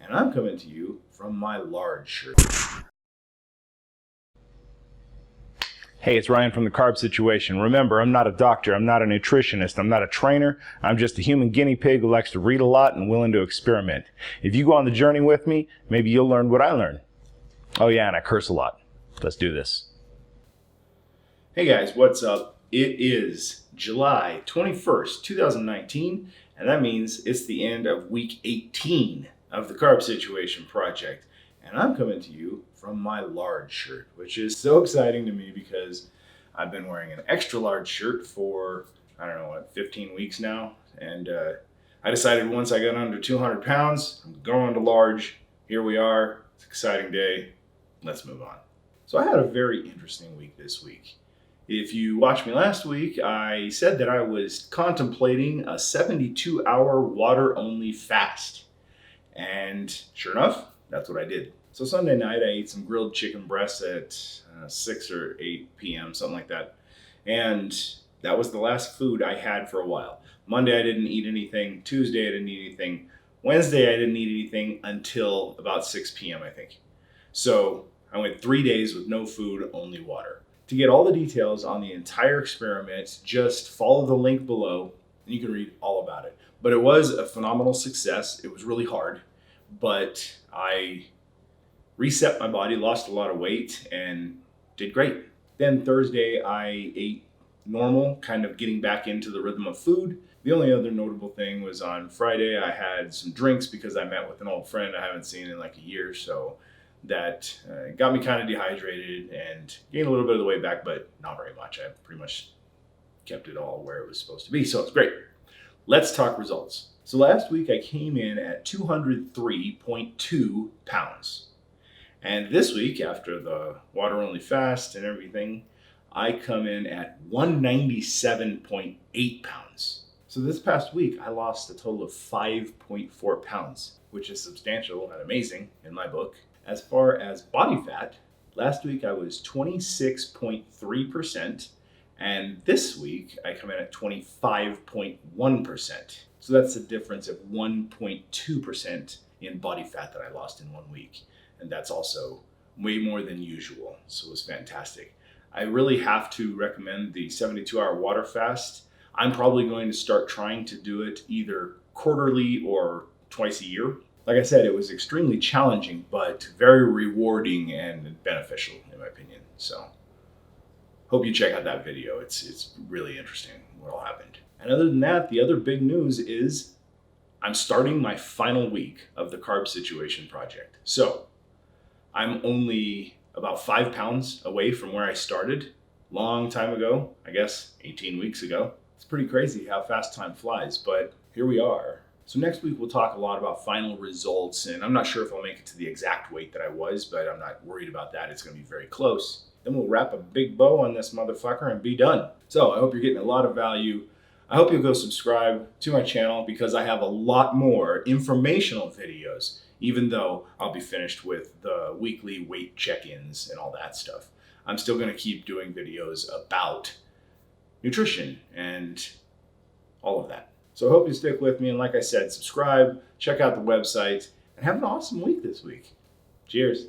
and I'm coming to you from my large shirt. Hey, it's Ryan from the Carb Situation. Remember, I'm not a doctor, I'm not a nutritionist, I'm not a trainer. I'm just a human guinea pig who likes to read a lot and willing to experiment. If you go on the journey with me, maybe you'll learn what I learned. Oh yeah, and I curse a lot. Let's do this. Hey guys, what's up? It is July 21st, 2019, and that means it's the end of week 18 of the Carb Situation Project. And I'm coming to you from my large shirt, which is so exciting to me because I've been wearing an extra large shirt for, 15 weeks now. And I decided once I got under 200 pounds, I'm going to large. Here we are. It's an exciting day. Let's move on. So I had a very interesting week this week. If you watched me last week, I said that I was contemplating a 72-hour water-only fast. And sure enough, that's what I did. So Sunday night, I ate some grilled chicken breasts at 6 or 8 p.m., something like that. And that was the last food I had for a while. Monday, I didn't eat anything. Tuesday, I didn't eat anything. Wednesday, I didn't eat anything until about 6 p.m., I think. So I went 3 days with no food, only water. To get all the details on the entire experiment, just follow the link below and you can read all about it. But it was a phenomenal success. It was really hard, but I reset my body, lost a lot of weight, and did great. Then Thursday, I ate normal, kind of getting back into the rhythm of food. The only other notable thing was on Friday, I had some drinks because I met with an old friend I haven't seen in like a year, so that got me kind of dehydrated and gained a little bit of the weight back, but not very much. I pretty much kept it all where it was supposed to be, so it's great. Let's talk results. So last week I came in at 203.2 pounds. And this week, after the water-only fast and everything, I come in at 197.8 pounds. So this past week, I lost a total of 5.4 pounds, which is substantial and amazing in my book. As far as body fat, last week I was 26.3%, and this week I come in at 25.1%. So that's a difference of 1.2% in body fat that I lost in 1 week. And that's also way more than usual, so it was fantastic. I really have to recommend the 72-hour water fast. I'm probably going to start trying to do it either quarterly or twice a year. Like I said, it was extremely challenging, but very rewarding and beneficial in my opinion. So hope you check out that video. It's really interesting what all happened. And other than that, the other big news is I'm starting my final week of the Carb Situation Project. So I'm only about 5 pounds away from where I started long time ago, I guess 18 weeks ago. It's pretty crazy how fast time flies, but here we are. So next week we'll talk a lot about final results, and I'm not sure if I'll make it to the exact weight that I was, but I'm not worried about that. It's gonna be very close. Then we'll wrap a big bow on this motherfucker and be done. So I hope you're getting a lot of value. I hope you'll go subscribe to my channel because I have a lot more informational videos, even though I'll be finished with the weekly weight check-ins and all that stuff. I'm still gonna keep doing videos about nutrition and all of that. So I hope you stick with me, and like I said, subscribe, check out the website, and have an awesome week this week. Cheers.